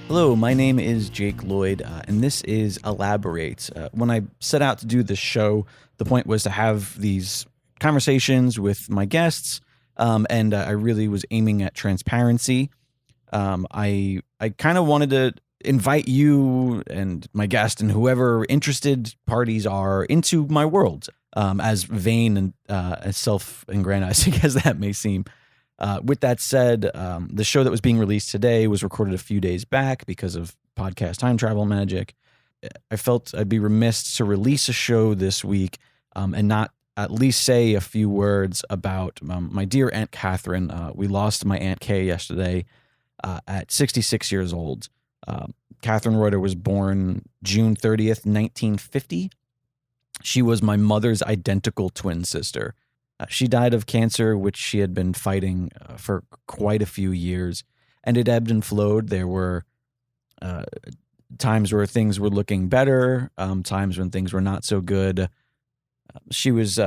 Hello, my name is Jake Lloyd, and this is Elaborate. When I set out to do this show, the point was to have these conversations with my guests, and I really was aiming at transparency. I kind of wanted to invite you and my guest and whoever interested parties are into my world, as vain and as self-aggrandizing as that may seem. With that said, the show that was being released today was recorded a few days back because of podcast time travel magic. I felt I'd be remiss to release a show this week and not at least say a few words about my dear Aunt Kathryn. We lost my Aunt Kay yesterday at 66 years old. Kathryn Reuter was born June 30th, 1950. She was my mother's identical twin sister. She died of cancer, which she had been fighting for quite a few years, and it ebbed and flowed. There were times where things were looking better, times when things were not so good. She was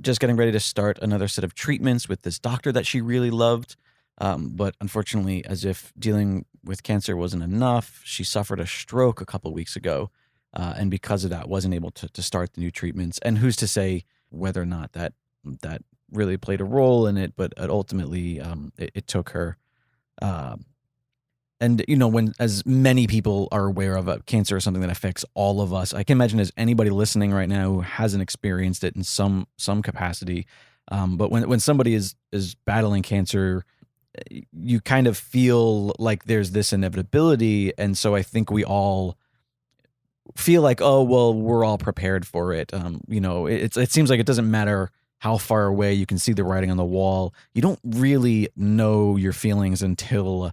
just getting ready to start another set of treatments with this doctor that she really loved, but unfortunately, as if dealing with cancer wasn't enough, she suffered a stroke a couple weeks ago, and because of that, wasn't able to start the new treatments. And who's to say whether or not that really played a role in it, but ultimately it took her. And, you know, when as many people are aware of, cancer is something that affects all of us. I can imagine there's anybody listening right now who hasn't experienced it in some capacity. But when somebody is battling cancer, you kind of feel like there's this inevitability. And so I think we all feel like, oh, well, we're all prepared for it. It seems like it doesn't matter how far away you can see the writing on the wall. You don't really know your feelings until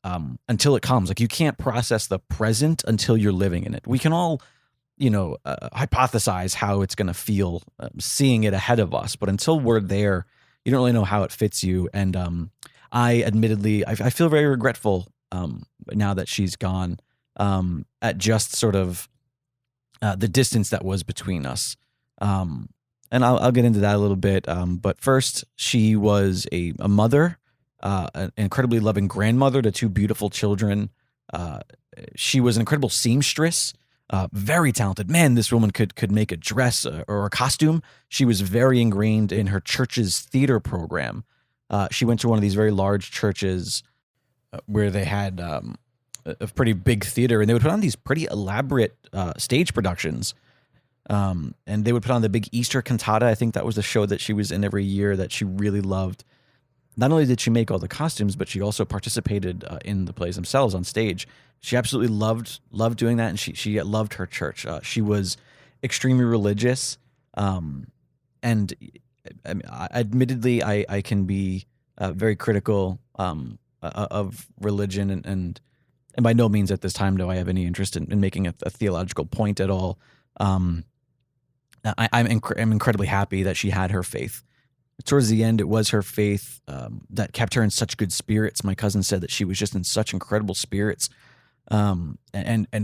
it comes. Like, you can't process the present until you're living in it. We can all, hypothesize how it's going to feel seeing it ahead of us, but until we're there, you don't really know how it fits you. And I admittedly, I feel very regretful now that she's gone, at just sort of the distance that was between us. And I'll get into that a little bit. But first, she was a mother, an incredibly loving grandmother to two beautiful children. She was an incredible seamstress, very talented. Man, this woman could make a dress or a costume. She was very ingrained in her church's theater program. She went to one of these very large churches where they had a pretty big theater, and they would put on these pretty elaborate stage productions. And they would put on the big Easter cantata. I think that was the show that she was in every year that she really loved. Not only did she make all the costumes, but she also participated in the plays themselves on stage. She absolutely loved doing that, and she loved her church. She was extremely religious, and admittedly, I can be very critical of religion, and by no means at this time do I have any interest in making a theological point at all. I'm incredibly happy that she had her faith. Towards the end, it was her faith that kept her in such good spirits. My cousin said that she was just in such incredible spirits. And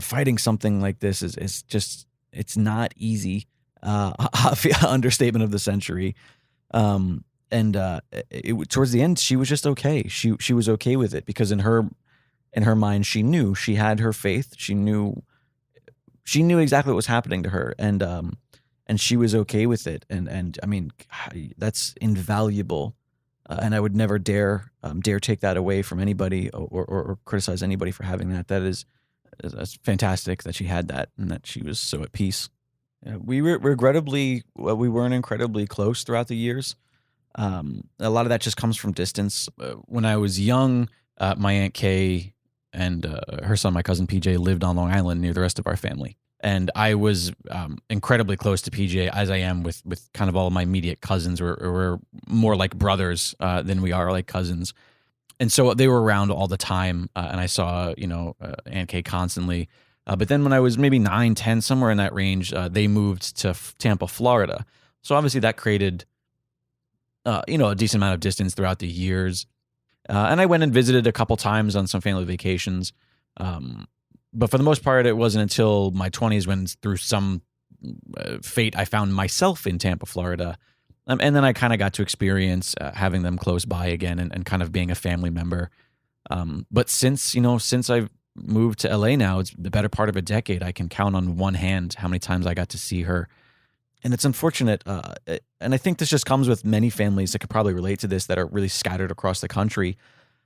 fighting something like this is just, it's not easy. Understatement of the century. Towards the end, she was just okay. She was okay with it because in her mind, she knew she had her faith. She knew exactly what was happening to her, and she was okay with it. And I mean, that's invaluable. And I would never dare take that away from anybody or criticize anybody for having that. That's fantastic that she had that and that she was so at peace. We weren't incredibly close throughout the years. A lot of that just comes from distance. When I was young, my Aunt Kay and her son, my cousin PJ, lived on Long Island near the rest of our family. And I was incredibly close to PJ, as I am with kind of all of my immediate cousins. We're more like brothers than we are like cousins. And so they were around all the time, and I saw, Aunt Kay constantly. But then when I was maybe 9, 10, somewhere in that range, they moved to Tampa, Florida. So obviously that created, a decent amount of distance throughout the years. And I went and visited a couple times on some family vacations. But for the most part, it wasn't until my 20s when, through some fate, I found myself in Tampa, Florida. And then I kind of got to experience having them close by again and kind of being a family member. But since I've moved to LA now, it's the better part of a decade. I can count on one hand how many times I got to see her. And it's unfortunate. And I think this just comes with many families that could probably relate to this that are really scattered across the country.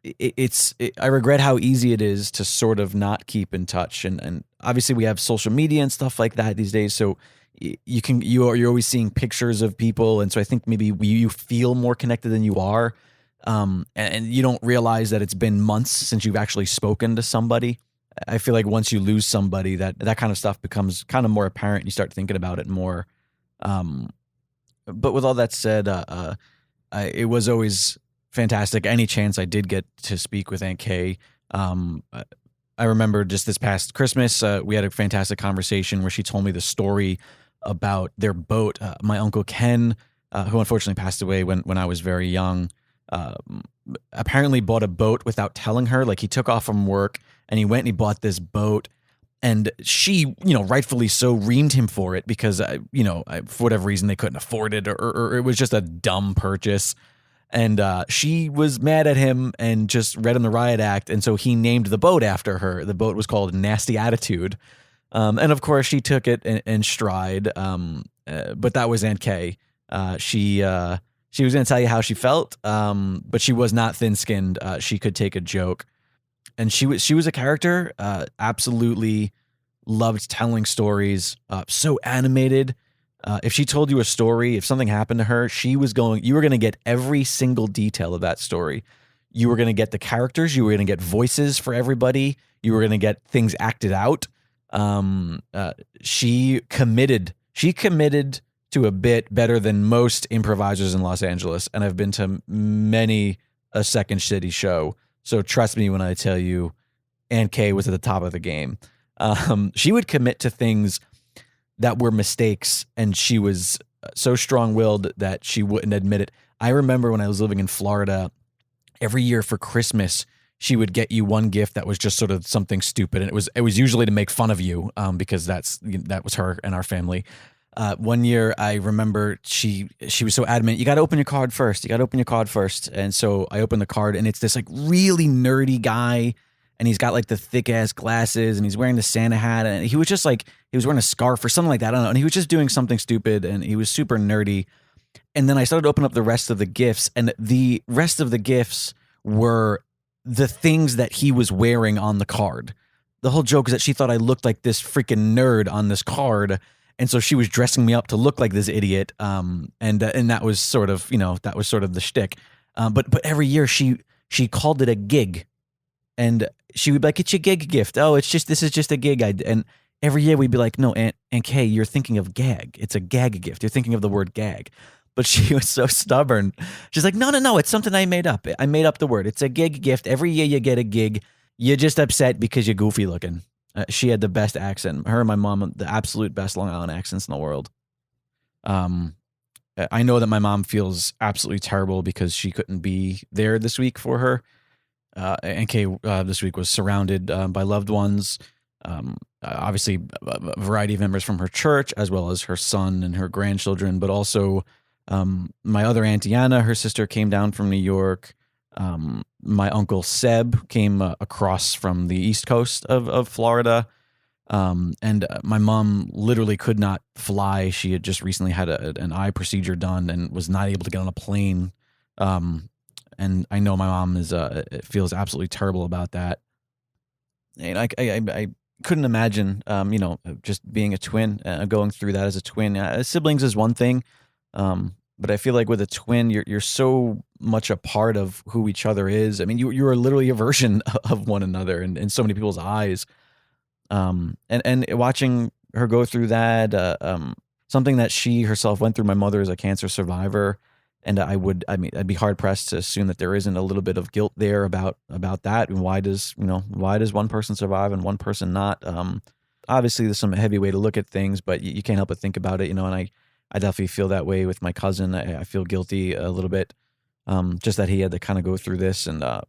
I regret how easy it is to sort of not keep in touch. And obviously we have social media and stuff like that these days. So you're always seeing pictures of people. And so I think maybe you feel more connected than you are. And you don't realize that it's been months since you've actually spoken to somebody. I feel like once you lose somebody, that kind of stuff becomes kind of more apparent. You start thinking about it more. But with all that said, it was always fantastic. Any chance I did get to speak with Aunt Kay, I remember just this past Christmas, we had a fantastic conversation where she told me the story about their boat. My Uncle Ken, who unfortunately passed away when I was very young, apparently bought a boat without telling her. Like, he took off from work and he went and he bought this boat. And she, rightfully so, reamed him for it because, for whatever reason, they couldn't afford it or it was just a dumb purchase. And she was mad at him and just read him the riot act. And so he named the boat after her. The boat was called Nasty Attitude. And of course, she took it in stride. But that was Aunt Kay. She was going to tell you how she felt, but she was not thin-skinned. She could take a joke. And she was a character, absolutely loved telling stories, so animated. If she told you a story, if something happened to her, you were going to get every single detail of that story. You were going to get the characters. You were going to get voices for everybody. You were going to get things acted out. She committed to a bit better than most improvisers in Los Angeles. And I've been to many a Second City show. So trust me when I tell you, Aunt Kay was at the top of the game. She would commit to things that were mistakes, and she was so strong-willed that she wouldn't admit it. I remember when I was living in Florida, every year for Christmas, she would get you one gift that was just sort of something stupid, and it was usually to make fun of you, because that was her and our family. One year, I remember she was so adamant, you got to open your card first. You got to open your card first. And so I opened the card, and it's this like really nerdy guy, and he's got like the thick ass glasses, and he's wearing the Santa hat, and he was just like, he was wearing a scarf or something like that. I don't know. And he was just doing something stupid, and he was super nerdy. And then I started to open up the rest of the gifts, and the rest of the gifts were the things that he was wearing on the card. The whole joke is that she thought I looked like this freaking nerd on this card. And so she was dressing me up to look like this idiot, and that was sort of the shtick. But every year she called it a gig, and she would be like, "It's your gig gift. Oh, this is just a gig." And every year we'd be like, "No, Aunt Kay, you're thinking of gag. It's a gag gift. You're thinking of the word gag." But she was so stubborn. She's like, "No, it's something I made up. I made up the word. It's a gig gift. Every year you get a gig. You're just upset because you're goofy looking." She had the best accent. Her and my mom, the absolute best Long Island accents in the world. I know that my mom feels absolutely terrible because she couldn't be there this week for her. Aunt Kay this week was surrounded by loved ones. Obviously, a variety of members from her church, as well as her son and her grandchildren, but also my other Auntie Anna, her sister, came down from New York. My uncle Seb came across from the East Coast of Florida. And my mom literally could not fly. She had just recently had an eye procedure done and was not able to get on a plane. And I know my mom feels absolutely terrible about that. And I couldn't imagine, just being a twin, going through that as a twin. Siblings is one thing. But I feel like with a twin, you're so much a part of who each other is. I mean, you are literally a version of one another in so many people's eyes. And watching her go through that, something that she herself went through. My mother is a cancer survivor, and I'd be hard pressed to assume that there isn't a little bit of guilt there about that. And why does one person survive and one person not? Obviously, there's some heavy way to look at things, but you can't help but think about it, and I definitely feel that way with my cousin. I feel guilty a little bit, just that he had to kind of go through this. And I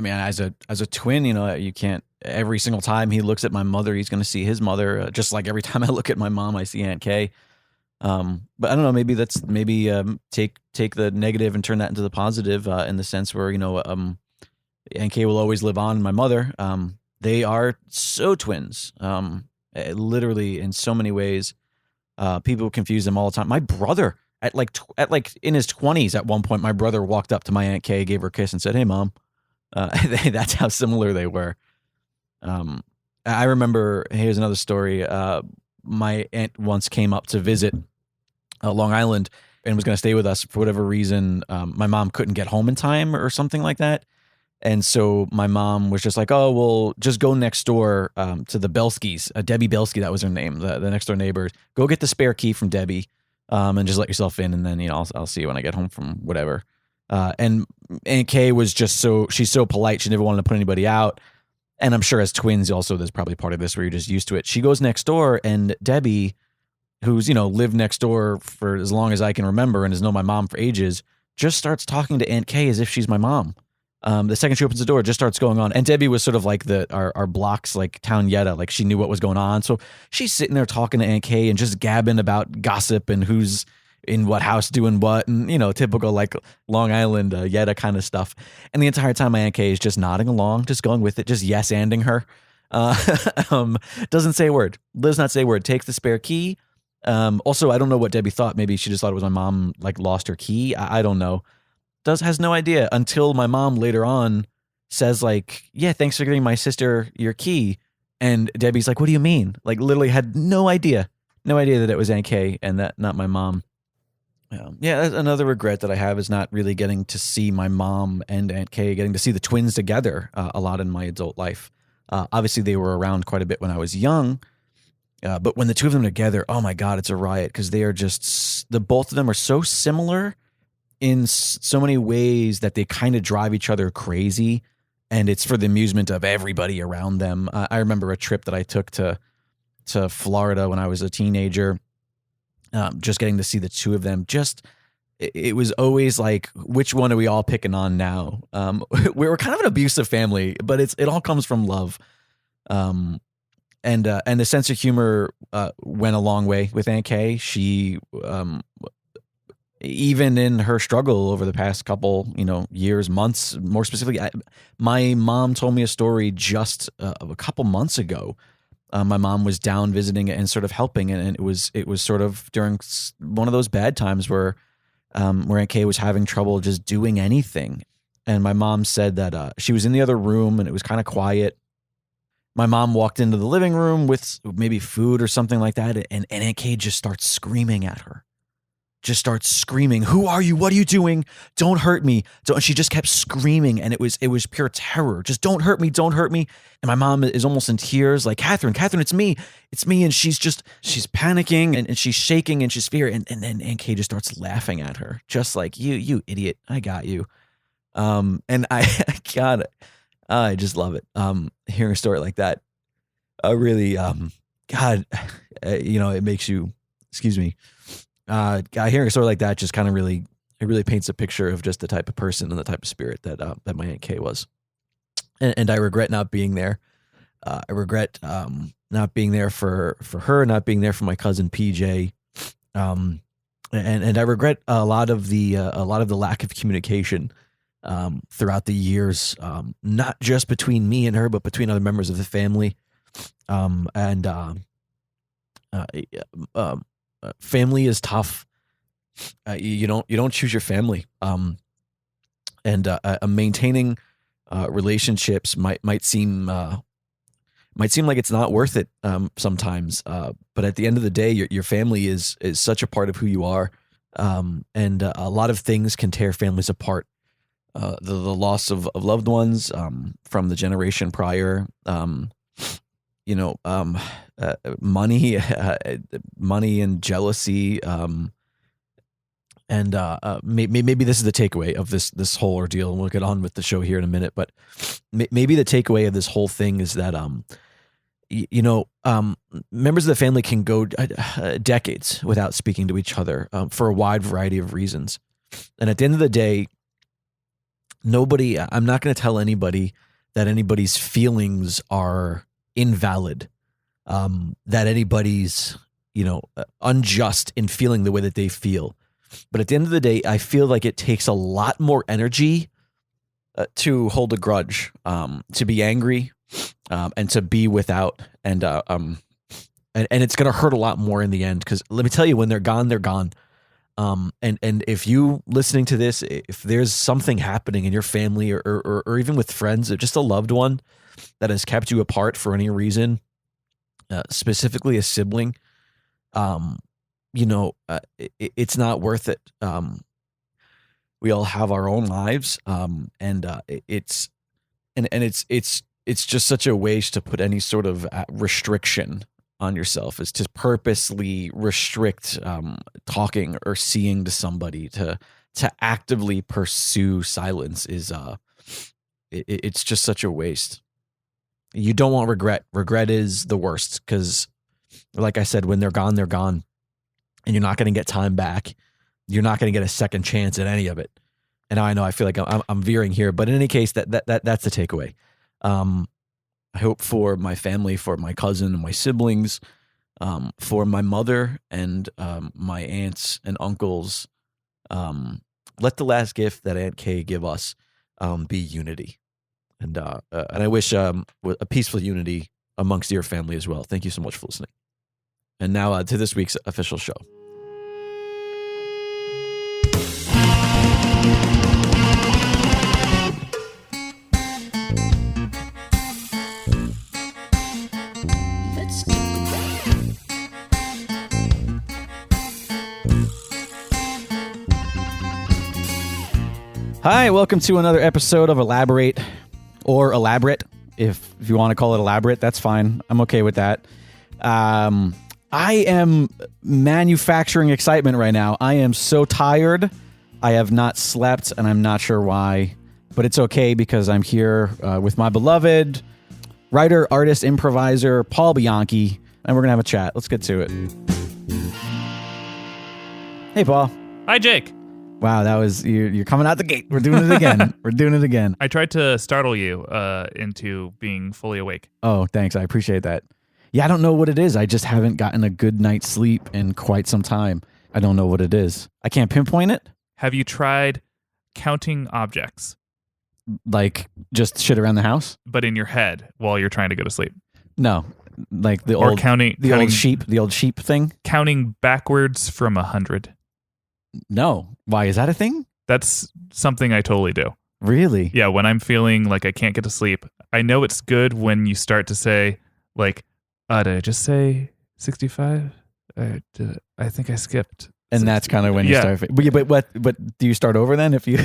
mean, as a twin, you can't. Every single time he looks at my mother, he's going to see his mother. Just like every time I look at my mom, I see Aunt Kay. But I don't know. Maybe take the negative and turn that into the positive, in the sense where Aunt Kay will always live on. My mother, They are so twins. Literally in so many ways. People confuse them all the time. My brother at like in his 20s at one point, my brother walked up to my Aunt Kay, gave her a kiss, and said, "Hey, Mom." That's how similar they were. I remember. Here's another story. My aunt once came up to visit Long Island and was going to stay with us for whatever reason. My mom couldn't get home in time or something like that. And so my mom was just like, "Oh, well, just go next door to the Belskis, Debbie Belsky, that was her name, the next door neighbor. Go get the spare key from Debbie, and just let yourself in, and then I'll see you when I get home from whatever." And Aunt Kay was just she's so polite, she never wanted to put anybody out. And I'm sure as twins, also there's probably part of this where you're just used to it. She goes next door, and Debbie, who's lived next door for as long as I can remember and has known my mom for ages, just starts talking to Aunt Kay as if she's my mom. The second she opens the door, it just starts going on. And Debbie was sort of like our block's like town Yetta. Like she knew what was going on. So she's sitting there talking to Aunt Kay and just gabbing about gossip and who's in what house doing what. And, typical like Long Island Yetta kind of stuff. And the entire time my Aunt Kay is just nodding along, just going with it, just yes-anding her. Doesn't say a word. Does not say a word. Takes the spare key. Also, I don't know what Debbie thought. Maybe she just thought it was my mom like lost her key. I don't know. Has no idea until my mom later on says like, "Yeah, thanks for giving my sister your key." And Debbie's like, "What do you mean?" Like literally had no idea that it was Aunt Kay and that not my mom. That's another regret that I have is not really getting to see my mom and Aunt Kay, getting to see the twins together a lot in my adult life. Obviously, they were around quite a bit when I was young. But when the two of them together, oh my God, it's a riot because they are just, both of them are so similar in so many ways that they kind of drive each other crazy, and it's for the amusement of everybody around them. I remember a trip that I took to Florida when I was a teenager, just getting to see the two of them. It was always like, which one are we all picking on now? We were kind of an abusive family, but it all comes from love. And the sense of humor went a long way with Aunt Kay. She even in her struggle over the past couple, years, months, more specifically, my mom told me a story just a couple months ago. My mom was down visiting and sort of helping, and it was sort of during one of those bad times where Aunt Kay was having trouble just doing anything. And my mom said that she was in the other room and it was kind of quiet. My mom walked into the living room with maybe food or something like that, and Aunt Kay just starts screaming at her. Just starts screaming, "Who are you? What are you doing? Don't hurt me." And she just kept screaming, and it was pure terror. Just don't hurt me, don't hurt me. And my mom is almost in tears, like, Kathryn, it's me. And she's panicking and she's shaking and she's fear. And then Aunt Kay just starts laughing at her, just like, you idiot, I got you. And God, I just love it. Hearing a story like that, really, God, it makes you, excuse me. Hearing a story like that just kind of really paints a picture of just the type of person and the type of spirit that my Aunt Kay was. And I regret not being there. I regret not being there for her, not being there for my cousin PJ. And I regret a lot of the lack of communication throughout the years, not just between me and her, but between other members of the family. Family is tough. You don't choose your family. And maintaining relationships might seem like it's not worth it sometimes. But at the end of the day, your family is such a part of who you are. And a lot of things can tear families apart. The loss of loved ones from the generation prior. Money and jealousy. And maybe this is the takeaway of this whole ordeal, and we'll get on with the show here in a minute. But maybe the takeaway of this whole thing is that members of the family can go decades without speaking to each other for a wide variety of reasons. And at the end of the day, I'm not going to tell anybody that anybody's feelings are invalid, that anybody's, unjust in feeling the way that they feel. But at the end of the day, I feel like it takes a lot more energy to hold a grudge, to be angry, and to be without, and it's going to hurt a lot more in the end, because let me tell you, when they're gone, they're gone. And if you listening to this, if there's something happening in your family or even with friends, or just a loved one that has kept you apart for any reason, specifically a sibling, it's not worth it. We all have our own lives, it's just such a waste to put any sort of restriction on yourself, is to purposely restrict talking or seeing to somebody, to actively pursue silence it's just such a waste. You don't want regret. Regret is the worst, because like I said, when they're gone, they're gone, and you're not going to get time back. You're not going to get a second chance at any of it. And I know I feel like I'm veering here, but in any case, that's the takeaway. I hope for my family, for my cousin and my siblings, for my mother and my aunts and uncles, let the last gift that Aunt Kay give us be unity. And I wish a peaceful unity amongst your family as well. Thank you so much for listening. And now to this week's official show. Hi, welcome to another episode of Elaborate, or Elaborate. If you want to call it elaborate, that's fine. I'm okay with that. I am manufacturing excitement right now. I am so tired. I have not slept, and I'm not sure why, but it's okay, because I'm here with my beloved writer, artist, improviser, Paul Bianchi, and we're going to have a chat. Let's get to it. Hey, Paul. Hi, Jake. Wow, that was you're coming out the gate. We're doing it again. We're doing it again. I tried to startle you into being fully awake. Oh, thanks. I appreciate that. Yeah, I don't know what it is. I just haven't gotten a good night's sleep in quite some time. I don't know what it is. I can't pinpoint it. Have you tried counting objects? Like just shit around the house? But in your head while you're trying to go to sleep? No. Like the or old counting old sheep thing? Counting backwards from 100. No. Why, is that a thing? That's something I totally do. Really? Yeah, when I'm feeling like I can't get to sleep. I know it's good when you start to say, like, did I just say 65? I think I skipped. And 60. That's kind of when you start. But do you start over then if you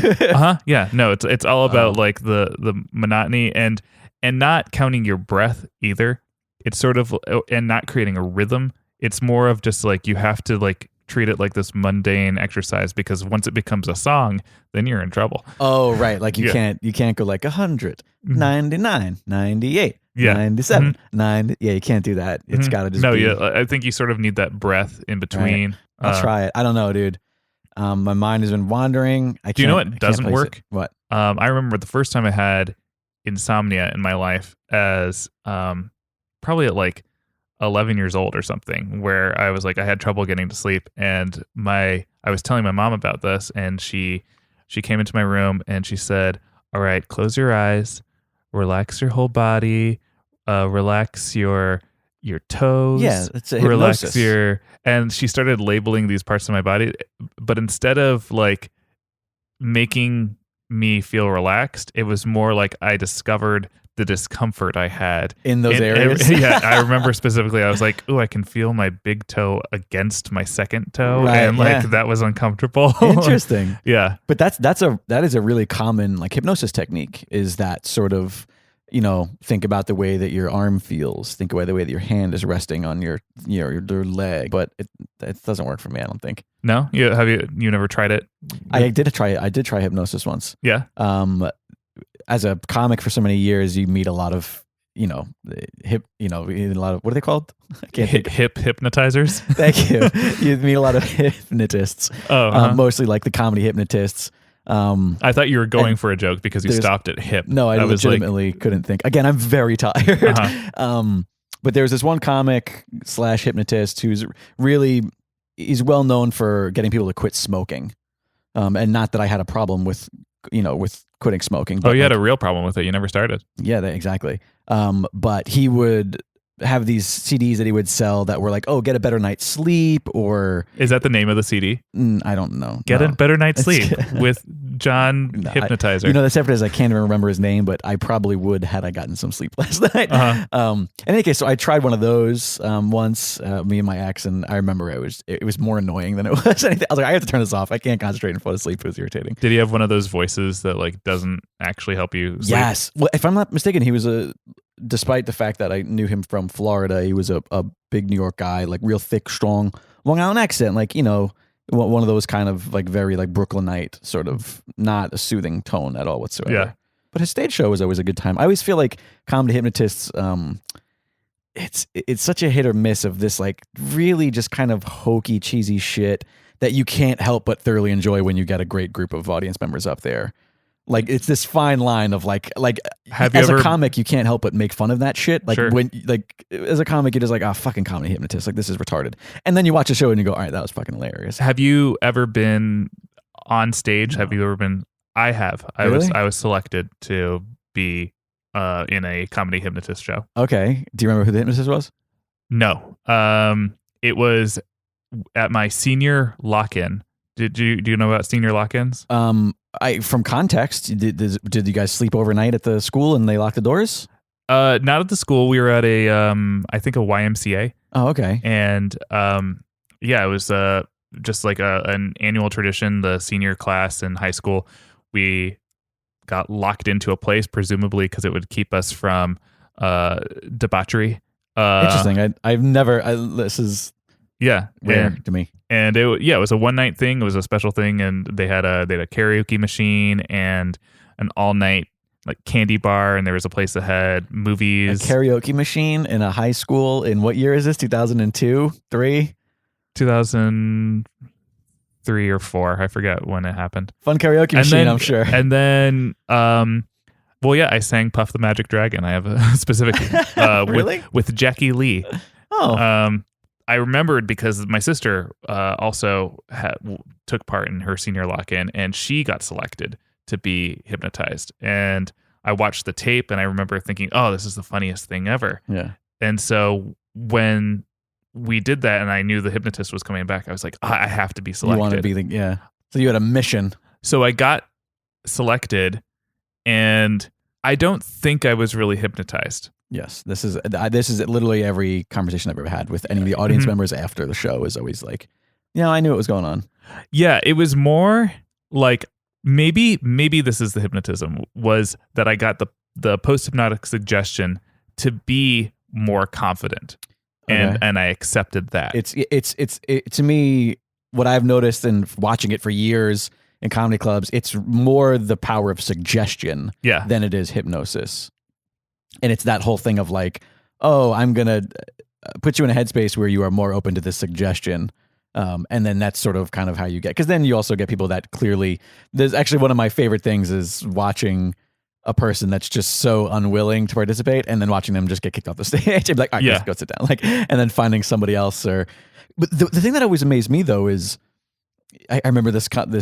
Yeah. No, it's all about like the monotony and not counting your breath either. It's sort of, and not creating a rhythm. It's more of just like you have to like treat it like this mundane exercise, because once it becomes a song, then you're in trouble. Oh, right. Like you can't go like 100, 99, 98, 97, 90. Yeah, you can't do that. It's got to just be. Yeah, I think you sort of need that breath in between. Right. I'll try it. I don't know, dude. My mind has been wandering. Do you know what doesn't work? What? I remember the first time I had insomnia in my life as probably at like 11 years old or something, where I was like, I had trouble getting to sleep, and I was telling my mom about this, and she came into my room and she said, all right, close your eyes, relax your whole body, relax your toes. Yeah, it's a hypnosis. And she started labeling these parts of my body, but instead of like making me feel relaxed, it was more like I discovered the discomfort I had in those areas. Yeah, I remember specifically, I was like, "Ooh, I can feel my big toe against my second toe," right, and like that was uncomfortable. Interesting. Yeah, but that is a really common like hypnosis technique. Is that sort of, think about the way that your arm feels, think about the way that your hand is resting on your leg, but it doesn't work for me, I don't think. No, you never tried it? I did try hypnosis once. Yeah. As a comic for so many years, you meet a lot of, a lot of, what are they called? I can't think. Hypnotizers. Thank you. You meet a lot of hypnotists. Mostly like the comedy hypnotists. I thought you were going for a joke because you stopped at hip. No, I legitimately couldn't think. Again, I'm very tired. But there's this one comic / hypnotist who's he's well known for getting people to quit smoking. And not that I had a problem with with quitting smoking. Oh, But you had a real problem with it. You never started. yeah, exactly. But he would have these CDs that he would sell that were like, oh, get a better night's sleep, or Is that the name of the CD? I don't know. Get No. a better night's sleep with John No, Hypnotizer. the separate is I can't even remember his name, but I probably would had I gotten some sleep last night. In any case, so I tried one of those once, me and my ex, and I remember it was more annoying than it was anything. I was like, I have to turn this off. I can't concentrate and fall asleep. It was irritating. Did he have one of those voices that like doesn't actually help you sleep? Yes. Well, if I'm not mistaken, he was despite the fact that I knew him from Florida, he was a big New York guy, like real thick, strong Long Island accent, like, one of those kind of like very like Brooklynite sort of, not a soothing tone at all whatsoever. Yeah. But his stage show was always a good time. I always feel like comedy hypnotists, it's such a hit or miss of this like really just kind of hokey, cheesy shit that you can't help but thoroughly enjoy when you get a great group of audience members up there. Like it's this fine line of like as a comic you can't help but make fun of that shit. Like Sure. when like as a comic you're just like, oh, fucking comedy hypnotist, like this is retarded. And then you watch a show and you go, all right, that was fucking hilarious. Have you ever been on stage? No. Have you ever been? I have. Really? I was selected to be in a comedy hypnotist show. Okay. Do you remember who the hypnotist was? No. It was at my senior lock-in. Do you know about senior lock-ins? From context, did you guys sleep overnight at the school and they locked the doors? Not at the school. We were at I think a YMCA. Oh, okay. And it was just like an annual tradition. The senior class in high school, we got locked into a place, presumably because it would keep us from debauchery. Interesting. I've never. This is rare to me. And it was a one night thing. It was a special thing, and they had a karaoke machine and an all night like candy bar, and there was a place that had movies. A karaoke machine in a high school. In what year is this? 2002, 3? 2003 or 4. I forget when it happened. Fun karaoke machine, I'm sure. And then, I sang Puff the Magic Dragon. I have a specific really? with Jackie Lee. Oh. I remembered because my sister also took part in her senior lock-in, and she got selected to be hypnotized. And I watched the tape, and I remember thinking, "Oh, this is the funniest thing ever." Yeah. And so when we did that, and I knew the hypnotist was coming back, I was like, I have to be selected. You want to be So you had a mission. So I got selected, and I don't think I was really hypnotized. Yes, this is literally every conversation I've ever had with any of the audience members after the show is always like, I knew what was going on. Yeah, it was more like maybe this is the hypnotism, was that I got the post-hypnotic suggestion to be more confident, and I accepted that. It's to me, what I've noticed in watching it for years in comedy clubs, it's more the power of suggestion than it is hypnosis. And it's that whole thing of like, oh, I'm going to put you in a headspace where you are more open to this suggestion. And then that's sort of kind of how you get, because then you also get people that clearly, there's actually one of my favorite things is watching a person that's just so unwilling to participate and then watching them just get kicked off the stage. I'd be like, all right, let's go sit down. Like, and then finding somebody else but the thing that always amazed me though is, I remember this couple,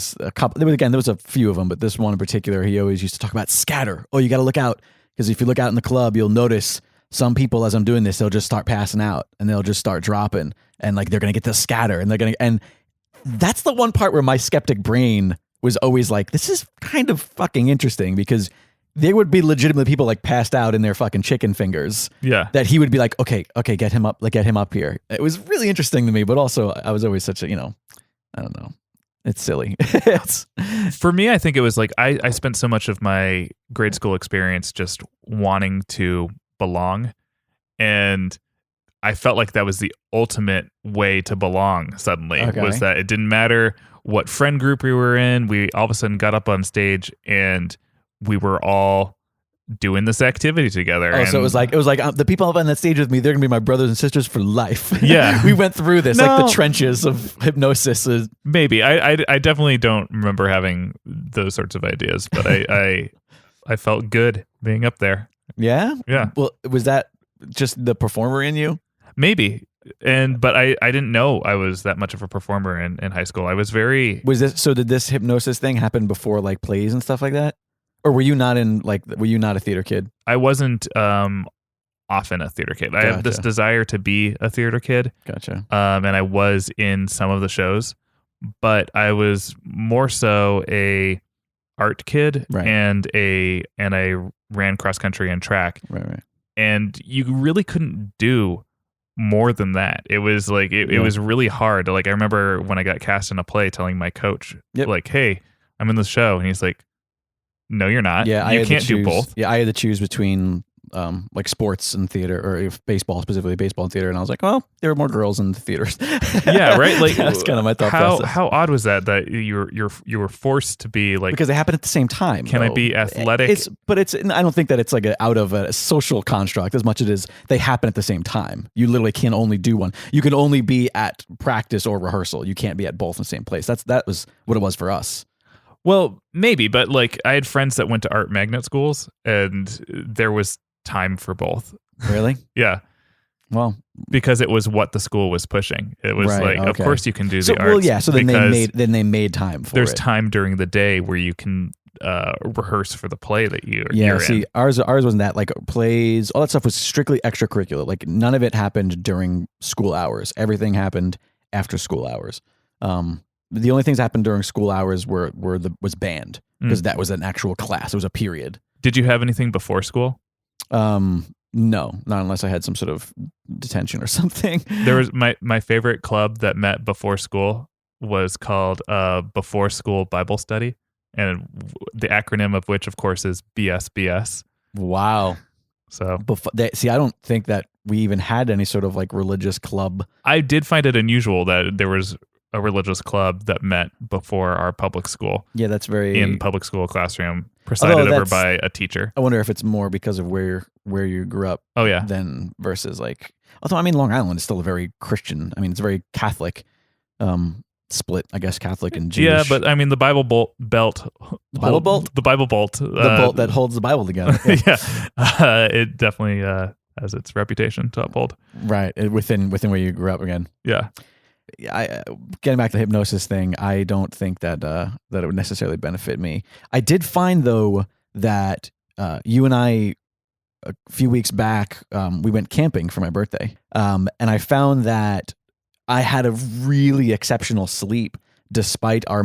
again, there was a few of them, but this one in particular, he always used to talk about scatter. Oh, you got to look out. Because if you look out in the club, you'll notice some people, as I'm doing this, they'll just start passing out and they'll just start dropping, and like they're going to get the scatter, and that's the one part where my skeptic brain was always like, this is kind of fucking interesting, because there would be legitimately people like passed out in their fucking chicken fingers. Yeah. That he would be like, okay, get him up here. It was really interesting to me, but also I was always such a, I don't know. It's silly. For me, I think it was like I spent so much of my grade school experience just wanting to belong. And I felt like that was the ultimate way to belong suddenly, was that it didn't matter what friend group we were in. We all of a sudden got up on stage and we were all doing this activity together. Oh, so it was like the people up on that stage with me, they're gonna be my brothers and sisters for life. Yeah. We went through this, like the trenches of hypnosis. Maybe. I definitely don't remember having those sorts of ideas, but I felt good being up there. Yeah? Yeah. Well, was that just the performer in you? Maybe. But I didn't know I was that much of a performer in high school. I was very Did this hypnosis thing happen before like plays and stuff like that? Or were you not a theater kid? I wasn't often a theater kid. I have this desire to be a theater kid. Gotcha. And I was in some of the shows, but I was more so a art kid, right. and I ran cross country and track. Right. And you really couldn't do more than that. It was like it was really hard. Like I remember when I got cast in a play, telling my coach, like, "Hey, I'm in this show," and he's like, "No, you're not. Yeah, you can't do both." Yeah, I had to choose between like sports and theater, or if baseball, specifically baseball and theater, and I was like, well, there were more girls in the theaters. Yeah, right. Like that's kind of my thought process. How odd was that you were forced to be like, because they happen at the same time. Can I be athletic? I don't think that it's like out of a social construct as much as it is they happen at the same time. You literally can only do one. You can only be at practice or rehearsal. You can't be at both in the same place. That was what it was for us. Well, maybe, but like I had friends that went to art magnet schools, and there was time for both. Really? Yeah. Well, because it was what the school was pushing. It was of course you can do the arts. Well, yeah. So then they made time for there's it. time during the day where you can rehearse for the play that you're see, in. ours wasn't that. Like plays, all that stuff was strictly extracurricular. Like none of it happened during school hours. Everything happened after school hours. The only things that happened during school hours was band, because that was an actual class. It was a period. Did you have anything before school? No, not unless I had some sort of detention or something. There was my favorite club that met before school was called Before School Bible Study, and the acronym of which, of course, is BSBS. Wow. So I don't think that we even had any sort of like religious club. I did find it unusual that there was a religious club that met before our public school. Yeah, that's very in public school classroom, presided over by a teacher. I wonder if it's more because of where you grew up. Oh yeah, than versus like. Although I mean, Long Island is still a very Christian. I mean, it's a very Catholic split, I guess, Catholic and Jewish. Yeah, but I mean, the Bible belt. The Bible bolt. The Bible bolt. The bolt that holds the Bible together. Yeah, it definitely has its reputation to uphold. Right, within where you grew up again. Yeah. Getting back to the hypnosis thing, I don't think that it would necessarily benefit me. I did find though that you and I, a few weeks back, we went camping for my birthday, and I found that I had a really exceptional sleep despite our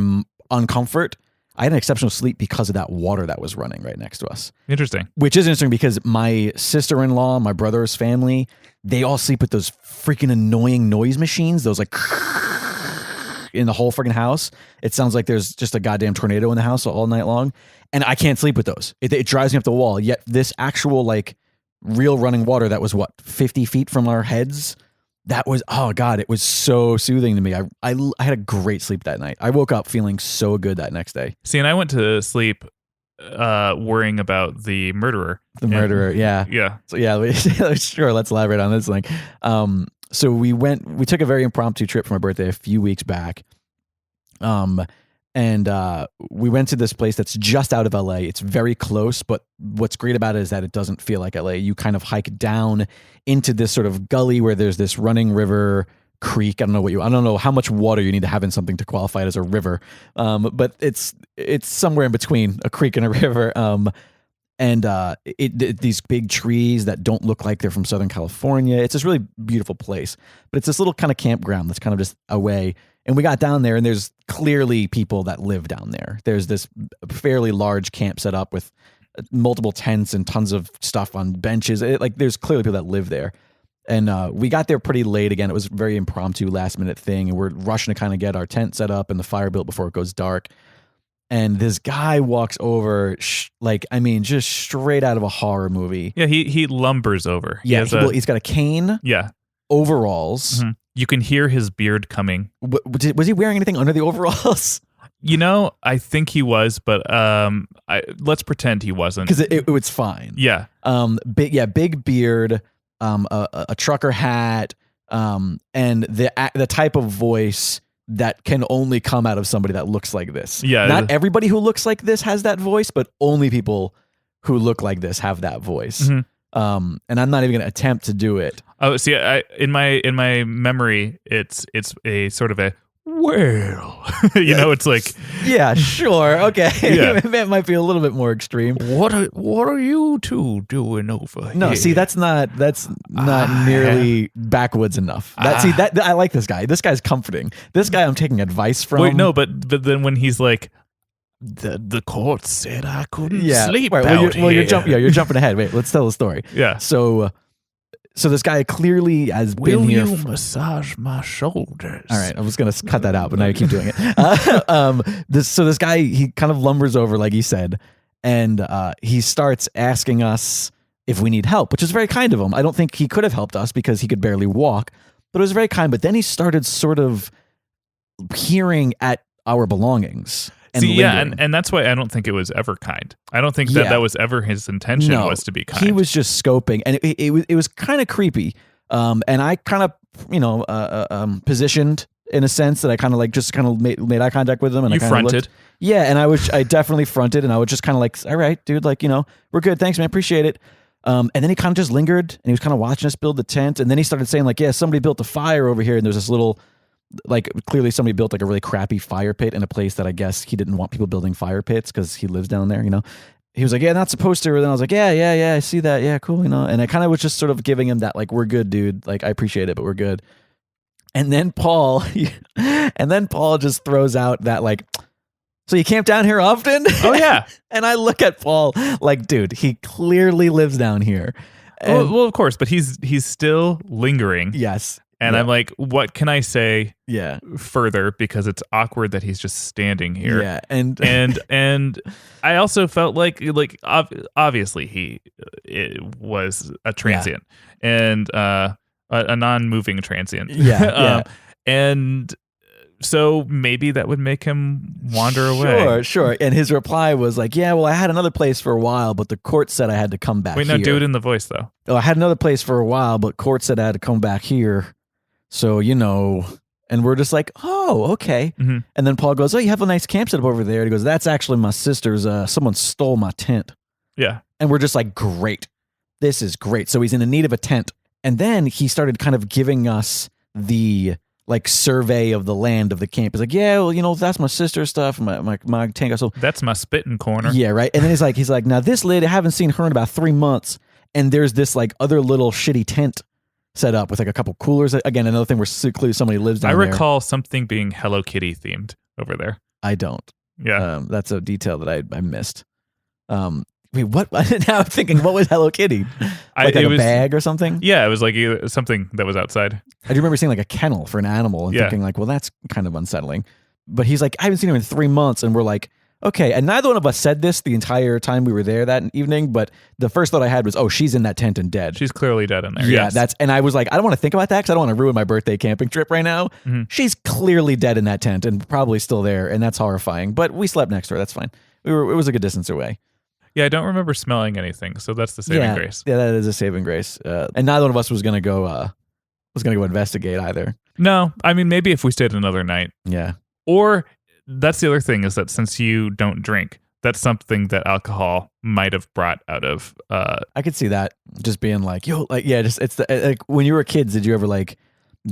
uncomfort. I had an exceptional sleep because of that water that was running right next to us. Interesting. Which is interesting because my sister-in-law, my brother's family, they all sleep with those freaking annoying noise machines, those like in the whole freaking house. It sounds like there's just a goddamn tornado in the house all night long. And I can't sleep with those. It drives me up the wall. Yet this actual like real running water that was 50 feet from our heads, that was, oh God, it was so soothing to me. I had a great sleep that night. I woke up feeling so good that next day. See, and I went to sleep worrying about the murderer. Yeah. Yeah. So yeah, sure, let's elaborate on this thing. So we took a very impromptu trip for my birthday a few weeks back. And we went to this place that's just out of LA. It's very close, but what's great about it is that it doesn't feel like LA. You kind of hike down into this sort of gully where there's this running river, creek. I don't know how much water you need to have in something to qualify it as a river. But it's somewhere in between a creek and a river. And these big trees that don't look like they're from Southern California. It's this really beautiful place, but it's this little kind of campground that's kind of just away. And we got down there, and there's clearly people that live down there. There's this fairly large camp set up with multiple tents and tons of stuff on benches. There's clearly people that live there. And we got there pretty late again. It was a very impromptu, last minute thing, and we're rushing to kind of get our tent set up and the fire built before it goes dark. And this guy walks over, just straight out of a horror movie. Yeah, he lumbers over. Yeah, he's got a cane. Yeah. Overalls. Mm-hmm. You can hear his beard coming. Was he wearing anything under the overalls? I think he was, but let's pretend he wasn't. Because it was fine. Yeah. Big beard, a trucker hat, and the type of voice that can only come out of somebody that looks like this. Yeah. Not everybody who looks like this has that voice, but only people who look like this have that voice. Mm-hmm. And I'm not even going to attempt to do it. Oh, see, in my memory, it's a sort of a well, it's like Yeah, sure, okay. Yeah. That might be a little bit more extreme. what are you two doing over here? No, see, that's not nearly backwoods enough. That I like this guy. This guy's comforting. This guy I'm taking advice from. Wait, no, but then when he's like, the court said I couldn't sleep right, out here. You're jumping ahead. Wait, let's tell the story. Yeah. So this guy clearly has been here. Will you massage my shoulders? All right, I was gonna cut that out, but now you keep doing it. This guy, he kind of lumbers over, like he said, and he starts asking us if we need help, which is very kind of him. I don't think he could have helped us because he could barely walk, but it was very kind. But then he started sort of peering at our belongings. And that's why I don't think it was ever kind. I don't think that was ever his intention was to be kind. He was just scoping, and it was kind of creepy. And I kind of positioned in a sense that I kind of like just kind of made eye contact with him, and you I fronted. Looked. Yeah, and I definitely fronted, and I was just kind of like, all right, dude, like we're good, thanks, man, appreciate it. And then he kind of just lingered, and he was kind of watching us build the tent, and then he started saying like, yeah, somebody built a fire over here, and there's this little. Like clearly somebody built like a really crappy fire pit in a place that I guess he didn't want people building fire pits because he lives down there, He was like, yeah, not supposed to. And then I was like, yeah, I see that. Yeah, cool, And I kind of was just sort of giving him that like, we're good, dude. Like, I appreciate it, but we're good. And then Paul just throws out that like, so you camp down here often? Oh yeah. And I look at Paul like, dude, he clearly lives down here. Well, of course, but he's still lingering. Yes. And I'm like, what can I say Yeah. further? Because it's awkward that he's just standing here. Yeah. And I also felt like obviously it was a transient and a non-moving transient. Yeah. And so maybe that would make him wander away. Sure. And his reply was like, yeah, well, I had another place for a while, but the court said I had to come back here. Wait, no, do it in the voice, though. Oh, I had another place for a while, but court said I had to come back here. So, and we're just like, oh, okay. Mm-hmm. And then Paul goes, oh, you have a nice camp set up over there. And he goes, that's actually my sister's. Someone stole my tent. Yeah. And we're just like, great. This is great. So he's in the need of a tent. And then he started kind of giving us the like survey of the land of the camp. He's like, yeah, well, that's my sister's stuff. My tent. So that's my spitting corner. Yeah, right. And then he's like, now this lady, I haven't seen her in about 3 months. And there's this like other little shitty tent set up with like a couple coolers. Again, another thing where clearly somebody lives down there. I recall something being Hello Kitty themed over there. I don't. Yeah. That's a detail that I missed. Wait, what? Now I'm thinking, what was Hello Kitty? Like a bag or something? Yeah, it was like something that was outside. I do remember seeing like a kennel for an animal and thinking like, well, that's kind of unsettling. But he's like, I haven't seen him in 3 months. And we're like, okay. And neither one of us said this the entire time we were there that evening. But the first thought I had was, oh, she's in that tent and dead. She's clearly dead in there. Yeah, yes. and I was like, I don't want to think about that because I don't want to ruin my birthday camping trip right now. Mm-hmm. She's clearly dead in that tent and probably still there. And that's horrifying. But we slept next to her. That's fine. It was a good distance away. Yeah, I don't remember smelling anything. So that's the saving grace. Yeah, that is a saving grace. And neither one of us was going to go investigate either. No, I mean, maybe if we stayed another night. Yeah. Or that's the other thing is that since you don't drink, that's something that alcohol might have brought out of. I could see that just being like, yo, like, yeah, just it's like when you were kids, did you ever like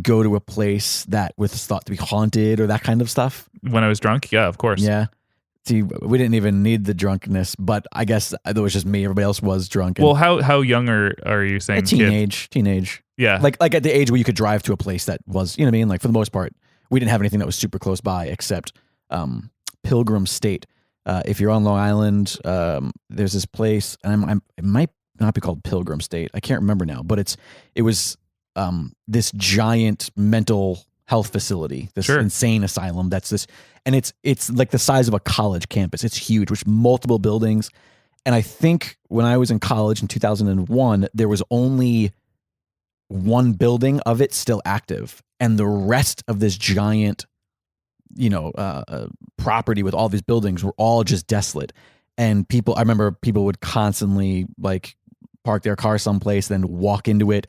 go to a place that was thought to be haunted or that kind of stuff? When I was drunk? Yeah, of course. Yeah. See, we didn't even need the drunkenness, but I guess it was just me. Everybody else was drunk. Well, how young are you saying? Teenage. Yeah. Like at the age where you could drive to a place that was, you know what I mean? Like for the most part, we didn't have anything that was super close by except Pilgrim State. If you're on Long Island, there's this place, and it might not be called Pilgrim State. I can't remember now, but it was this giant mental health facility, this insane asylum. That's this, and it's like the size of a college campus. It's huge, with multiple buildings. And I think when I was in college in 2001, there was only one building of it still active, and the rest of this giant, property with all these buildings were all just desolate. And I remember people would constantly like park their car someplace, then walk into it,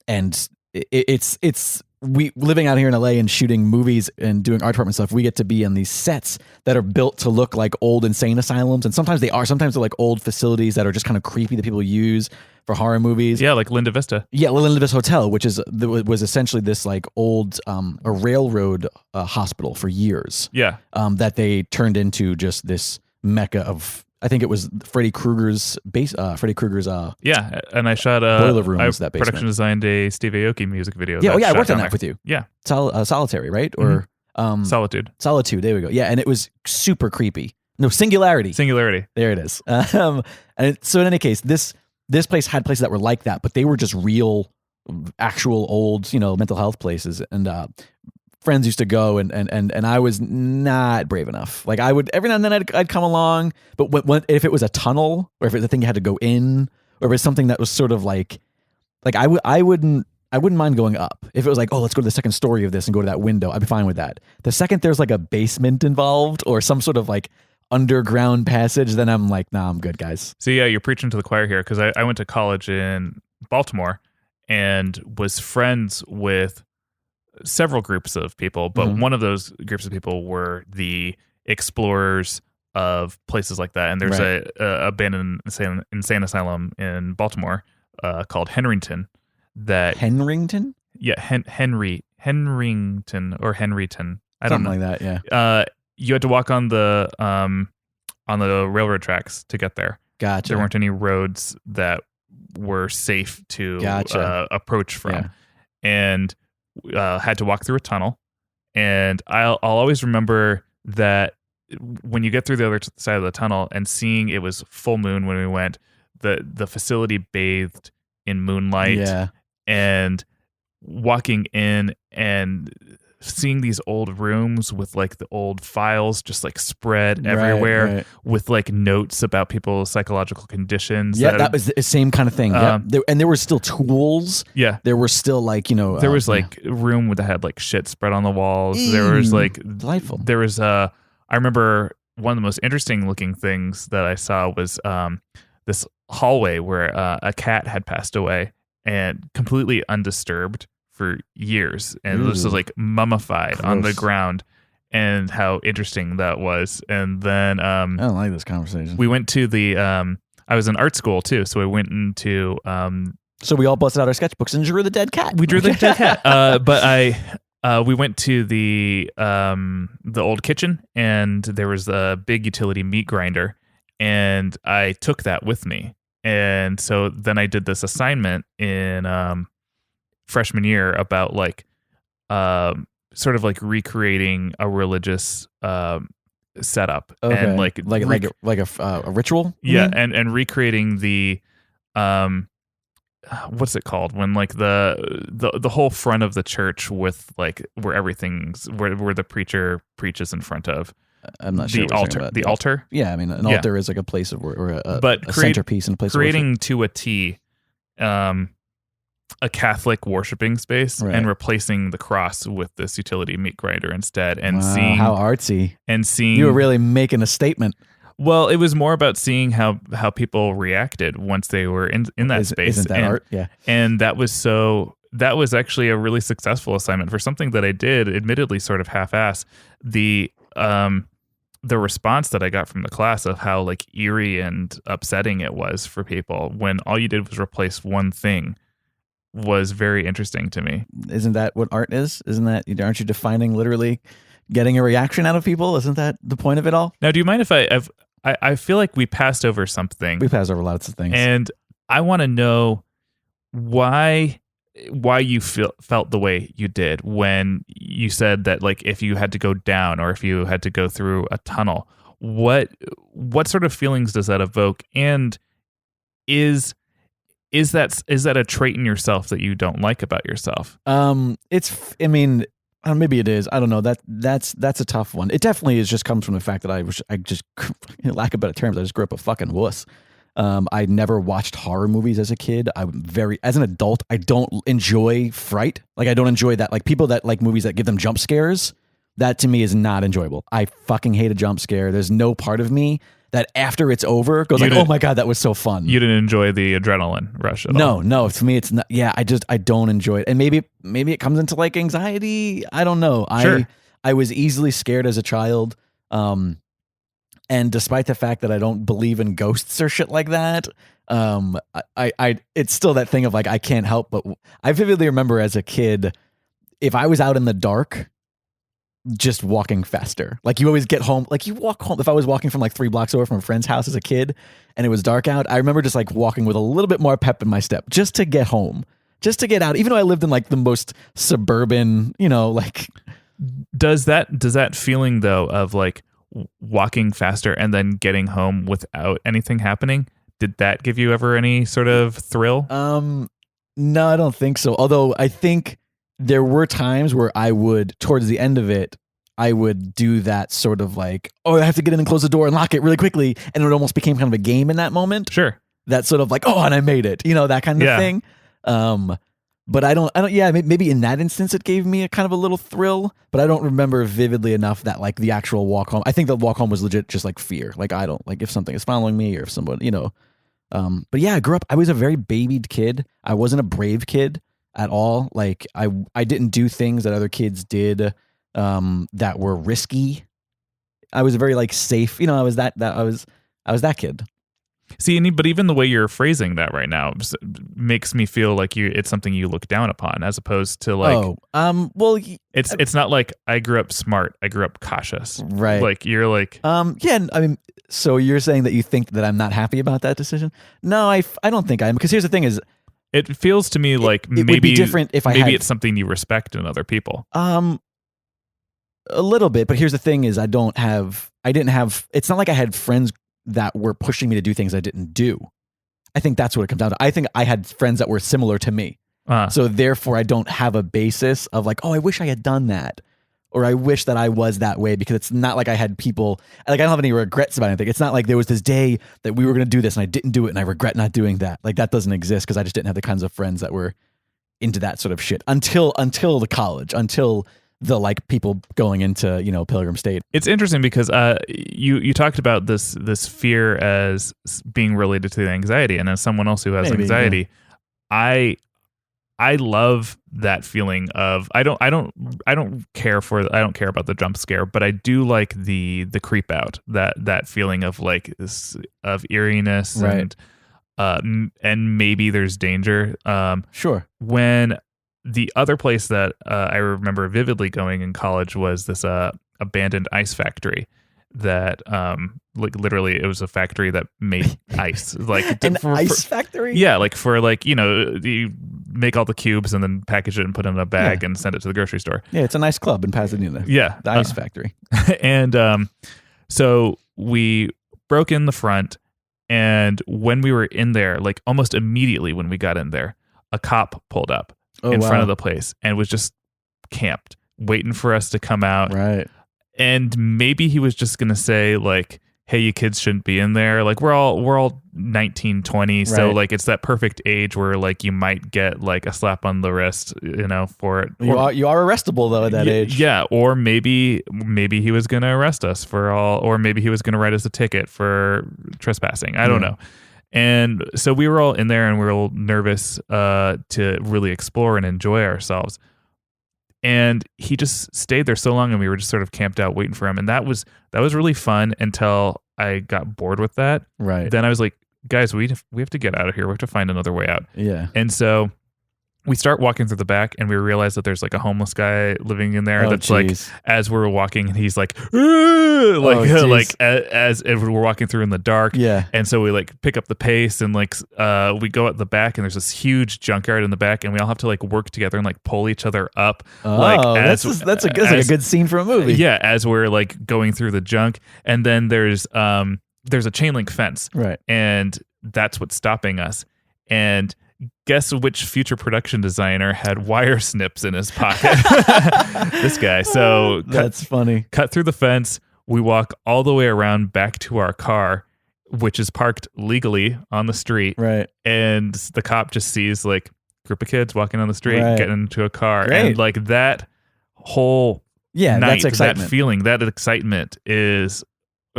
and it's we living out here in LA and shooting movies and doing art department stuff, we get to be in these sets that are built to look like old insane asylums. And sometimes sometimes they're like old facilities that are just kind of creepy that people use for horror movies. Yeah, like Linda Vista. Yeah, Linda Vista Hotel, which was essentially this like old a railroad hospital for years. Yeah. That they turned into just this mecca of, I think it was Freddy Krueger's base. Freddy Krueger's. Yeah, and I shot boiler room. I Is that basement. production designed a Steve Aoki music video. Yeah, that's I worked shot on down that there. with you. Yeah, Solitary, right? Or Solitude. Solitude. There we go. Yeah, and it was super creepy. No, Singularity. There it is. So in any case, this place had places that were like that, but they were just real, actual old, mental health places. And friends used to go, and I was not brave enough. Like I would every now and then I'd come along, but if it was a tunnel, or if it was a thing you had to go in, or if it was something that was sort of like I wouldn't mind going up. If it was like, oh, let's go to the second story of this and go to that window, I'd be fine with that. The second there's like a basement involved or some sort of like underground passage, then I'm like, nah, I'm good, guys. So yeah, you're preaching to the choir here, because I went to college in Baltimore and was friends with several groups of people, but one of those groups of people were the explorers of places like that. And there's a abandoned insane asylum in Baltimore called Henrington. Henrington? Yeah, Henrington or Henryton. I don't know. Something like that, yeah. You had to walk on the railroad tracks to get there. Gotcha. There weren't any roads that were safe to approach from, and had to walk through a tunnel. And I'll always remember that when you get through the other side of the tunnel and seeing it was full moon when we went, the facility bathed in moonlight, and walking in and seeing these old rooms with like the old files just like spread everywhere with like notes about people's psychological conditions. Yeah, that was the same kind of thing. And there were still tools. Yeah. There were still like, there was like a room that had like shit spread on the walls. There was like delightful. There was I remember one of the most interesting looking things that I saw was this hallway where a cat had passed away and completely undisturbed for years, and this was like mummified on the ground, and how interesting that was. And then I don't like this conversation. We went to the I was in art school too, so we went into so we all busted out our sketchbooks and drew the dead cat. We drew the dead cat. But we went to the old kitchen, and there was a big utility meat grinder, and I took that with me. And so then I did this assignment in freshman year about like sort of like recreating a religious setup, and like a ritual. Yeah, and recreating the what's it called when like the whole front of the church with like where everything's where the preacher preaches in front of. I'm not sure. The altar. Yeah, I mean, an altar is like a place of where a centerpiece and a place creating of to a T, a Catholic worshiping space, and replacing the cross with this utility meat grinder instead, and seeing how artsy, and seeing you were really making a statement. Well, it was more about seeing how people reacted once they were in that space. Isn't that art? Yeah, and that was actually a really successful assignment for something that I did, admittedly, sort of half-ass. The response that I got from the class of how like eerie and upsetting it was for people when all you did was replace one thing was very interesting to me. Isn't that what art is? Aren't you defining literally getting a reaction out of people? Isn't that the point of it all? Now, do you mind if I feel like we passed over something. We passed over lots of things. And I want to know why you felt the way you did when you said that, like, if you had to go down or if you had to go through a tunnel, what sort of feelings does that evoke? And is that a trait in yourself that you don't like about yourself? Maybe it is. I don't know. That's a tough one. It definitely just comes from the fact that I just, lack of better terms, I just grew up a fucking wuss. I never watched horror movies as a kid. As an adult, I don't enjoy fright. Like, I don't enjoy that. Like, people that like movies that give them jump scares, that to me is not enjoyable. I fucking hate a jump scare. There's no part of me that after it's over goes You like, didn't- oh my God, that was so fun. You didn't enjoy the adrenaline rush at all. No, to me it's not. Yeah, I don't enjoy it, and maybe it comes into like anxiety. I don't know. Sure. I was easily scared as a child, and despite the fact that I don't believe in ghosts or shit like that, I it's still that thing of like I can't help but I vividly remember as a kid, if I was out in the dark, just walking faster. Like you always get home, like you walk home. If I was walking from like 3 blocks over from a friend's house as a kid and it was dark out, I remember just like walking with a little bit more pep in my step just to get home, just to get out. Even though I lived in like the most suburban, like. Does that feeling though of like walking faster and then getting home without anything happening, did that give you ever any sort of thrill? No, I don't think so. Although I think there were times where I would, towards the end of it, I would do that sort of like, oh, I have to get in and close the door and lock it really quickly. And it almost became kind of a game in that moment. Sure. That sort of like, oh, and I made it, that kind of thing. But I don't, yeah, maybe in that instance it gave me a kind of a little thrill, but I don't remember vividly enough that like the actual walk home. I think the walk home was legit just like fear. Like I don't, like if something is following me or if someone, but yeah, I was a very babied kid. I wasn't a brave kid at all. Like I didn't do things that other kids did that were risky. I was very like safe. I was that kid. See, but even the way you're phrasing that right now makes me feel like it's something you look down upon, as opposed to like, well, it's not like I grew up smart, I grew up cautious, right? Like you're like, yeah. I mean, so you're saying that you think that I'm not happy about that decision? No, I don't think I am, because here's the thing: is it feels to me like it maybe would be different if it's something you respect in other people. A little bit, but here's the thing: is I didn't have. It's not like I had friends that were pushing me to do things I didn't do. I think that's what it comes down to. I think I had friends that were similar to me. So therefore I don't have a basis of like, oh, I wish I had done that. Or I wish that I was that way, because it's not like I had people, like I don't have any regrets about anything. It's not like there was this day that we were going to do this and I didn't do it and I regret not doing that. Like that doesn't exist, because I just didn't have the kinds of friends that were into that sort of shit until the college, until the like people going into Pilgrim State. It's interesting because you talked about this fear as being related to the anxiety, and as someone else who has anxiety, yeah. I love that feeling of I don't care about the jump scare, but I do like the creep out, that feeling of like of eeriness, right. and maybe there's danger. Sure. When the other place that I remember vividly going in college was this abandoned ice factory that like literally it was a factory that made ice. Like ice factory? Yeah, like for like, you make all the cubes and then package it and put it in a bag and send it to the grocery store. Yeah, it's a nice club in Pasadena. Yeah. The ice factory. And so we broke in the front, and when we were in there, like almost immediately when we got in there, a cop pulled up in front of the place and was just camped, waiting for us to come out. Right. And maybe he was just going to say like, hey, you kids shouldn't be in there. Like we're all 19, 20. Right. So like it's that perfect age where like you might get like a slap on the wrist, for it. You are arrestable though at that age. Yeah. Or maybe he was going to arrest us or maybe he was going to write us a ticket for trespassing. I don't know. And so we were all in there and we were all nervous to really explore and enjoy ourselves. And he just stayed there so long, and we were just sort of camped out waiting for him. And that was really fun until I got bored with that. Right. Then I was like, guys, we have to get out of here. We have to find another way out. Yeah. And so we start walking through the back, and we realize that there's like a homeless guy living in there. That's geez. Like, as we're walking, and he's like, like as we're walking through in the dark. Yeah. And so we like pick up the pace, and like we go at the back, and there's this huge junkyard in the back, and we all have to like work together and like pull each other up. That's a good scene for a movie. Yeah, as we're like going through the junk, and then there's a chain link fence, right? And that's what's stopping us. And guess which future production designer had wire snips in his pocket? This guy. So that's funny. Cut through the fence. We walk all the way around back to our car, which is parked legally on the street. Right. And the cop just sees like a group of kids walking on the street, getting into a car. Great. And like that whole night, that's excitement. that feeling, that excitement is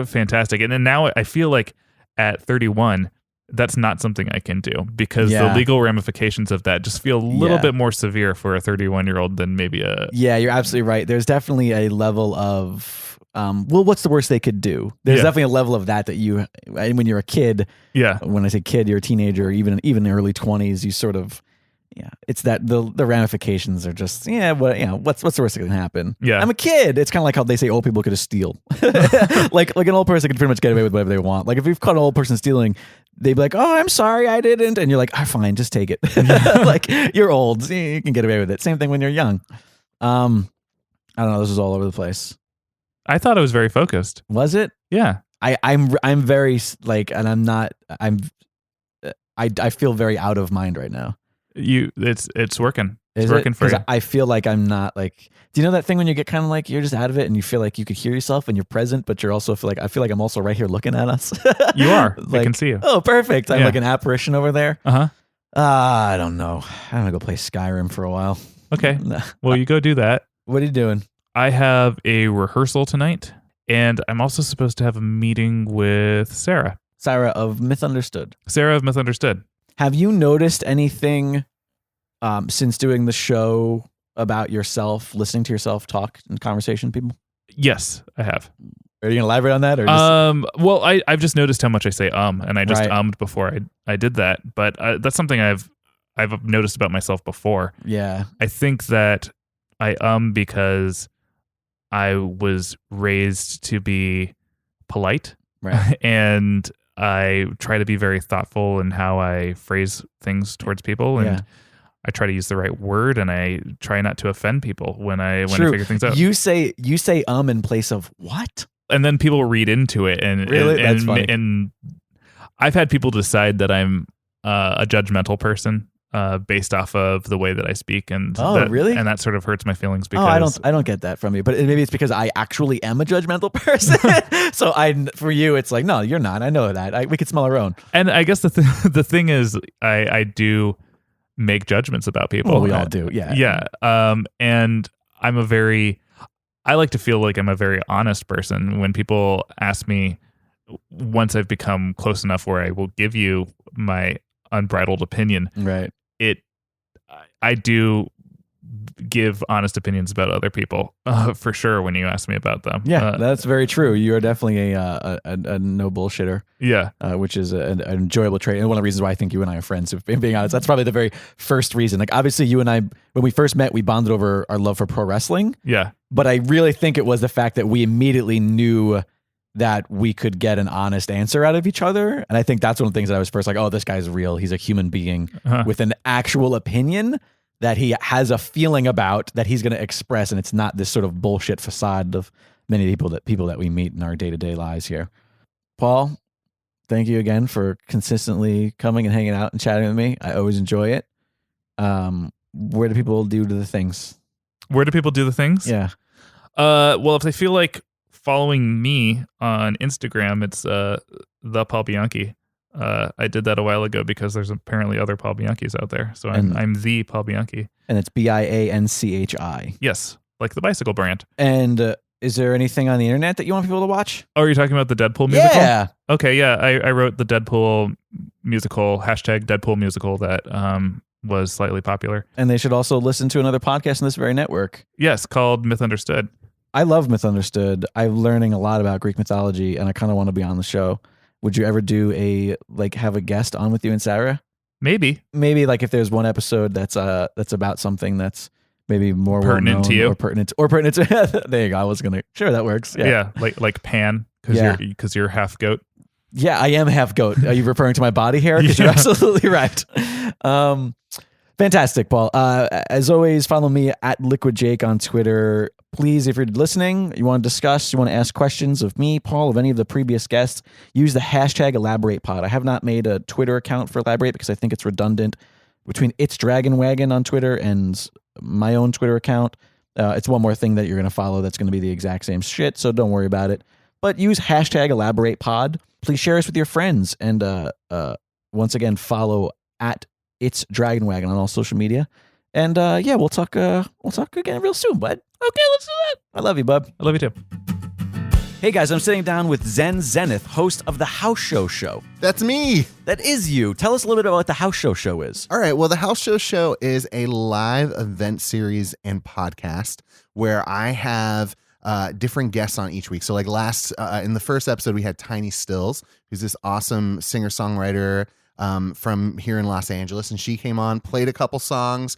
fantastic. And then now I feel like at 31, that's not something I can do because Yeah. the legal ramifications of that just feel a little bit more severe for a 31-year-old than maybe a... Yeah, you're absolutely right. There's definitely a level of, well, what's the worst they could do? There's definitely a level of that you, when you're a kid, when I say kid, you're a teenager, or even early 20s, you sort of, it's that the ramifications are just, what's the worst that can happen? Yeah. I'm a kid. It's kind of like how they say old people could steal. like an old person can pretty much get away with whatever they want. Like if you've caught an old person stealing, they'd be like, oh, I'm sorry, I didn't. And you're like, oh, fine, just take it. Like you're old. You can get away with it. Same thing when you're young. I don't know. This is all over the place. I thought it was very focused. Was it? Yeah. I'm very like, and I'm not, I feel very out of mind right now. It's working. It's Is working it? for you. I feel like I'm not like, do you know that thing when you get kind of like, you're just out of it and you feel like you could hear yourself and you're present, but you're also I feel like I'm also right here looking at us. You are. Like, I can see you. Oh, perfect. I'm like an apparition over there. Uh-huh. I don't know. I'm gonna go play Skyrim for a while. Okay. Well, you go do that. What are you doing? I have a rehearsal tonight, and I'm also supposed to have a meeting with Sarah. Sarah of Misunderstood. Sarah of Misunderstood. Have you noticed anything since doing the show about yourself, listening to yourself talk in conversation, people? Yes, I have. Are you gonna elaborate on that? Or just... Well, I've just noticed how much I say and I just Right. ummed before I did that, but that's something I've noticed about myself before. Yeah. I think that I because I was raised to be polite, Right. and I try to be very thoughtful in how I phrase things towards people, and I try to use the right word, and I try not to offend people when I figure things out. You say in place of what? And then people read into it, and Really? That's funny. And I've had people decide that I'm a judgmental person based off of the way that I speak, and really? And that sort of hurts my feelings because I don't get that from you, but maybe it's because I actually am a judgmental person. So for you, it's like, no, you're not. I know that. We could smell our own. And I guess the thing is, I do make judgments about people. Well, we all do. Yeah. Yeah. And I like to feel like I'm a very honest person. When people ask me, once I've become close enough where I will give you my unbridled opinion, right? I do give honest opinions about other people for sure when you ask me about them. Yeah, that's very true. You are definitely a no bullshitter. Yeah, which is an enjoyable trait, and one of the reasons why I think you and I are friends. If being honest, that's probably the very first reason. Like, obviously, you and I, when we first met, we bonded over our love for pro wrestling. Yeah, but I really think it was the fact that we immediately knew that we could get an honest answer out of each other, and I think that's one of the things that I was first like, oh, this guy's real. He's a human being with an actual opinion that he has a feeling about that he's going to express, and it's not this sort of bullshit facade of many people that we meet in our day-to-day lives here. Paul, thank you again for consistently coming and hanging out and chatting with me. I always enjoy it. Where do people do the things? Where do people do the things? Yeah. Well, if they feel like following me on Instagram, it's the Paul Bianchi. I did that a while ago because there's apparently other Paul Bianchis out there. So I'm the Paul Bianchi. And it's Bianchi. Yes, like the bicycle brand. And is there anything on the internet that you want people to watch? Oh, are you talking about the Deadpool musical? Yeah. Okay, yeah. I wrote the Deadpool musical, #Deadpool musical, that was slightly popular. And they should also listen to another podcast on this very network. Yes, called Mythunderstood. I love Mythunderstood. I'm learning a lot about Greek mythology, and I kind of want to be on the show. Would you ever do have a guest on with you and Sarah? Maybe like if there's one episode that's about something that's maybe more pertinent to you, or pertinent to there you go. I was gonna sure that works. Yeah, like Pan because you're half goat. Yeah, I am half goat. Are you referring to my body hair? Because you're absolutely right. Fantastic, Paul. As always, follow me at Liquid Jake on Twitter. Please, if you're listening, you want to discuss, you want to ask questions of me, Paul, of any of the previous guests, use the #ElaboratePod. I have not made a Twitter account for Elaborate because I think it's redundant between It's Dragon Wagon on Twitter and my own Twitter account. It's one more thing that you're going to follow that's going to be the exact same shit, so don't worry about it. But use #ElaboratePod. Please share us with your friends. And once again, follow at It's Dragon Wagon on all social media. And we'll talk again real soon, bud. Okay, let's do that. I love you, bub. I love you too. Hey guys, I'm sitting down with Zen Zenith, host of The House Show Show. That's me. That is you. Tell us a little bit about what The House Show Show is. All right. Well, the House Show Show is a live event series and podcast where I have different guests on each week. So like in the first episode, we had Tiny Stills, who's this awesome singer-songwriter from here in Los Angeles. And she came on, played a couple songs,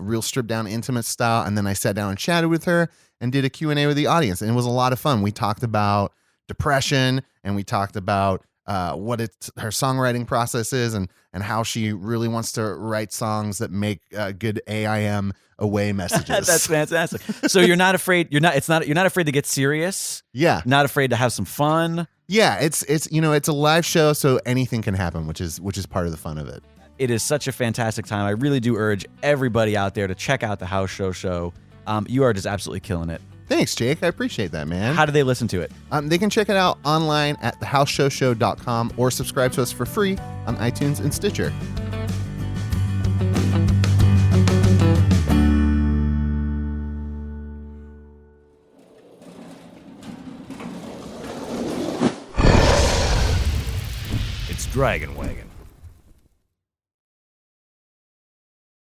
real stripped down intimate style. And then I sat down and chatted with her and did a Q&A with the audience. And it was a lot of fun. We talked about depression and we talked about what her songwriting process is and how she really wants to write songs that make good AIM away messages. That's fantastic. So you're not afraid. You're not afraid to get serious. Yeah. Not afraid to have some fun. Yeah. It's a live show, so anything can happen, which is part of the fun of it. It is such a fantastic time. I really do urge everybody out there to check out the House Show Show. You are just absolutely killing it. Thanks, Jake. I appreciate that, man. How do they listen to it? They can check it out online at thehouseshowshow.com or subscribe to us for free on iTunes and Stitcher. It's Dragon Wagon.